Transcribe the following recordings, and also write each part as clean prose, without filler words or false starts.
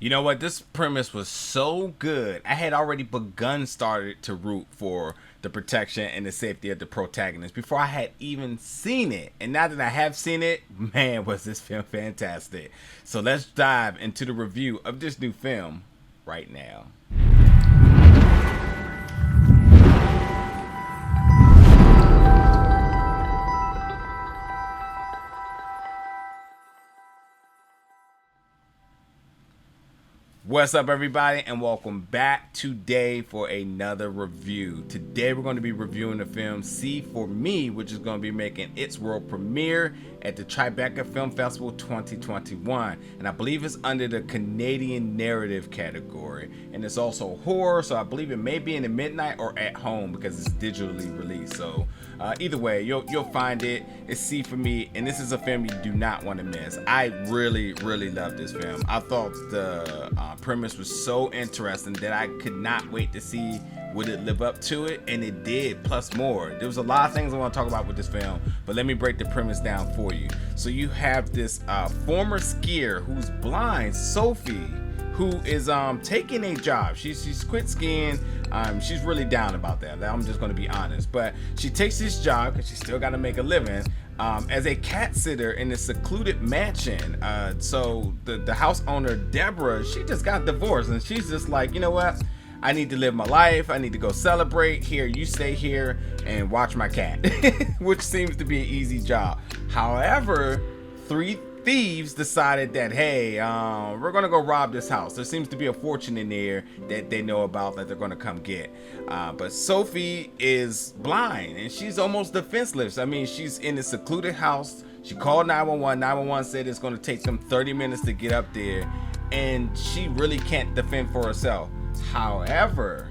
You know what? This premise was so good. I had already started to root for the protection and the safety of the protagonist before I had even seen it. And now that I have seen it, man, was this film fantastic. So let's dive into the review of this new film right now. What's up, everybody, and welcome back today for another review. Today we're going to be reviewing the film See For Me, which is going to be making its world premiere at the Tribeca Film Festival 2021, and I believe it's under the Canadian narrative category, and it's also horror, so I believe it may be in the midnight or at home because it's digitally released. So either way, you'll find it. It's See For Me, and this is a film you do not want to miss. I really love this film. I thought the premise was so interesting that I could not wait to see would it live up to it, and it did, plus more. There was a lot of things I want to talk about with this film, but let me break the premise down for you. So you have this former skier who's blind, Sophie, who is taking a job. She's quit skiing. She's really down about that. I'm just going to be honest, but she takes this job because she's still got to make a living as a cat sitter in a secluded mansion. So the house owner, Deborah, she just got divorced, and she's just like, you know what? I need to live my life. I need to go celebrate. Here, you stay here and watch my cat, which seems to be an easy job. However, three thieves decided that, hey, we're gonna go rob this house. There seems to be a fortune in there that they know about that they're gonna come get. But Sophie is blind and she's almost defenseless. I mean, she's in a secluded house. She called 911. 911 said it's gonna take them 30 minutes to get up there, and she really can't defend for herself. However,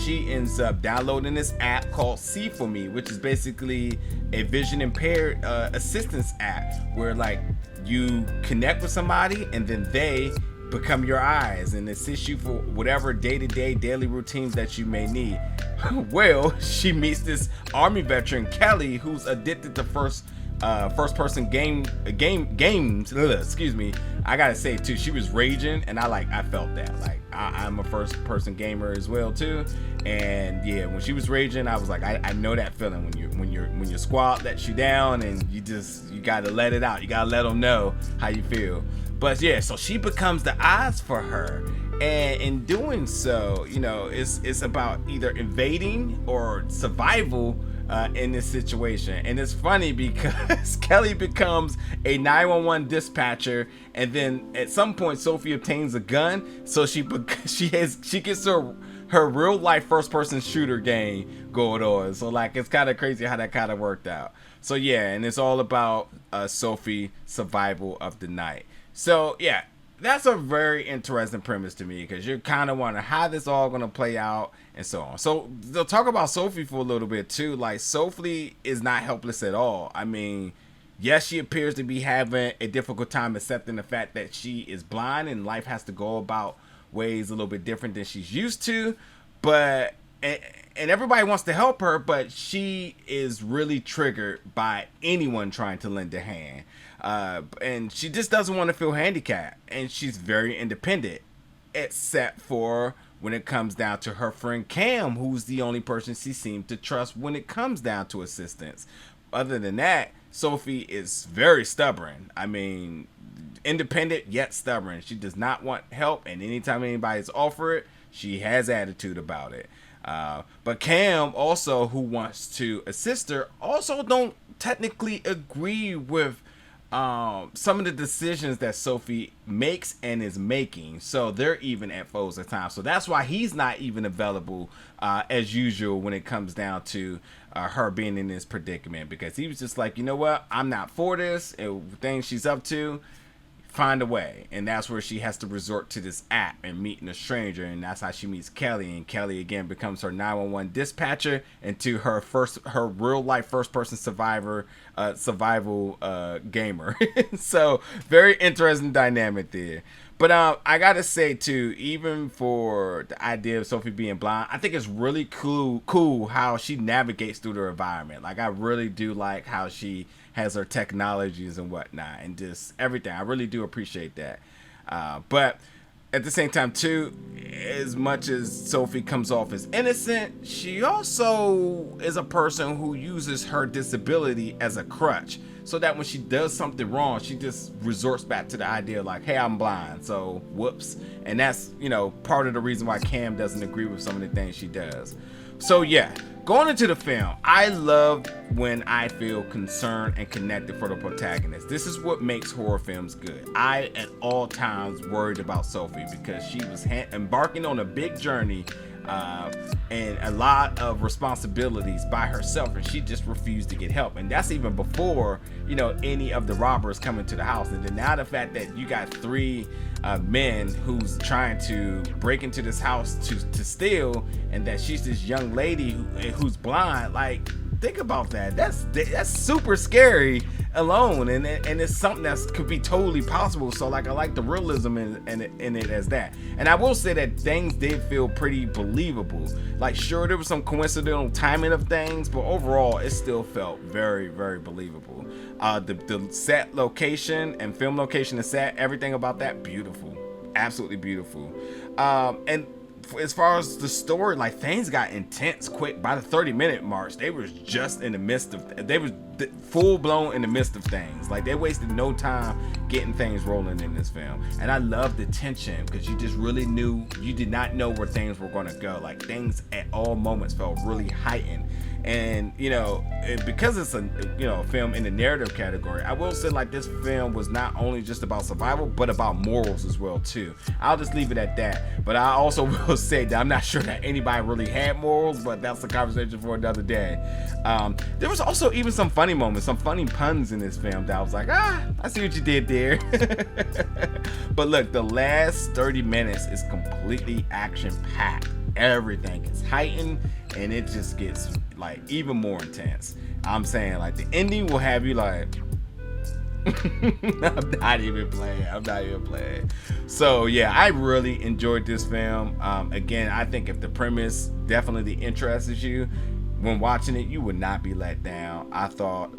she ends up downloading this app called See For Me, which is basically a vision impaired assistance app where, like, you connect with somebody and then they become your eyes and assist you for whatever day-to-day daily routines that you may need. Well, she meets this army veteran, Kelly, who's addicted to first person games. Excuse me. I gotta say too, she was raging, and I felt that. Like I'm a first person gamer as well too, and yeah, when she was raging, I was like, I know that feeling when your squad lets you down, and you gotta let it out. You gotta let them know how you feel. But yeah, so she becomes the eyes for her, and in doing so, you know, it's about either invading or survival in this situation. And it's funny because Kelly becomes a 911 dispatcher, and then at some point Sophie obtains a gun, so she gets her real life first person shooter game going on. So like, it's kind of crazy how that kind of worked out. So yeah, and it's all about Sophie survival of the night. So yeah, that's a very interesting premise to me, because you're kind of wondering how this all going to play out and so on. So they'll talk about Sophie for a little bit too. Like, Sophie is not helpless at all. I mean, yes, she appears to be having a difficult time accepting the fact that she is blind and life has to go about ways a little bit different than she's used to. But and everybody wants to help her, but she is really triggered by anyone trying to lend a hand. And she just doesn't want to feel handicapped, and she's very independent, except for when it comes down to her friend Cam, who's the only person she seems to trust when it comes down to assistance. Other than that, Sophie is very stubborn. I mean, independent yet stubborn. She does not want help, and anytime anybody's offered it, she has attitude about it. But Cam, also, who wants to assist her, also don't technically agree with some of the decisions that Sophie makes and is making. So they're even at foes at times. So that's why he's not even available as usual when it comes down to her being in this predicament, because he was just like, you know what, I'm not for this. Things she's up to, find a way. And that's where she has to resort to this app and meeting a stranger, and that's how she meets Kelly, and Kelly again becomes her 911 dispatcher into her real life first person survival gamer. So very interesting dynamic there. But I gotta say too, even for the idea of Sophie being blind, I think it's really cool how she navigates through the environment. Like, I really do like how she has her technologies and whatnot, and just everything. I really do appreciate that. But at the same time too, as much as Sophie comes off as innocent, she also is a person who uses her disability as a crutch, so that when she does something wrong, she just resorts back to the idea like, hey, I'm blind, so whoops. And that's, you know, part of the reason why Cam doesn't agree with some of the things she does. So yeah, going into the film, I love when I feel concerned and connected for the protagonist. This is what makes horror films good. I, at all times, worried about Sophie because she was embarking on a big journey and a lot of responsibilities by herself, and she just refused to get help. And that's even before, you know, any of the robbers coming to the house. And then now the fact that you got three men who's trying to break into this house to steal, and that she's this young lady who's blind, like, think about that. That's super scary alone, and it's something that could be totally possible. So like, I like the realism in it as that. And I will say that things did feel pretty believable. Like, sure, there was some coincidental timing of things, but overall it still felt very, very believable. The set location and film location, the set, everything about that, beautiful, absolutely beautiful. And as far as the story, like, things got intense quick. By the 30-minute march, they was just in the midst of, they was full blown in the midst of things. Like, they wasted no time getting things rolling in this film. And I love the tension because you just really knew, you did not know where things were going to go. Like, things at all moments felt really heightened. And, you know, because it's a, you know, film in the narrative category, I will say, like, this film was not only just about survival, but about morals as well too. I'll just leave it at that. But I also will say that I'm not sure that anybody really had morals, but that's a conversation for another day. There was also even some funny moments, some funny puns in this film that I was like, I see what you did there. But look, the last 30 minutes is completely action packed. Everything is heightened, and it just gets like even more intense. I'm saying, like, the ending will have you like, I'm not even playing. So yeah, I really enjoyed this film. Again, I think if the premise definitely interests you when watching it, you would not be let down. I thought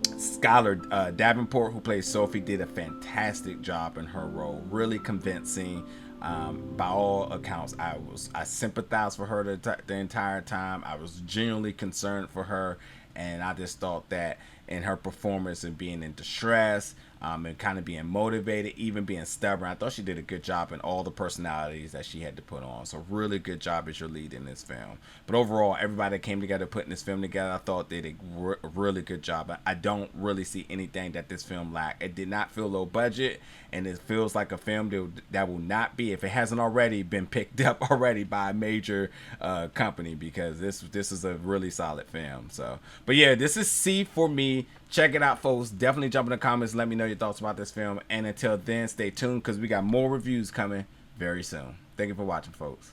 Skyler Davenport, who plays Sophie, did a fantastic job in her role. Really convincing. By all accounts, I sympathized for her the entire time. I was genuinely concerned for her, and I just thought that in her performance and being in distress, and kind of being motivated, even being stubborn, I thought she did a good job in all the personalities that she had to put on. So really good job as your lead in this film. But overall, everybody that came together putting this film together, I thought did a really good job. I don't really see anything that this film lacked. It did not feel low budget, and it feels like a film that will not be, if it hasn't already, been picked up already by a major company, because this is a really solid film. So, but yeah, this is C for me. Check it out, folks. Definitely jump in the comments. Let me know your thoughts about this film. And until then, stay tuned because we got more reviews coming very soon. Thank you for watching, folks.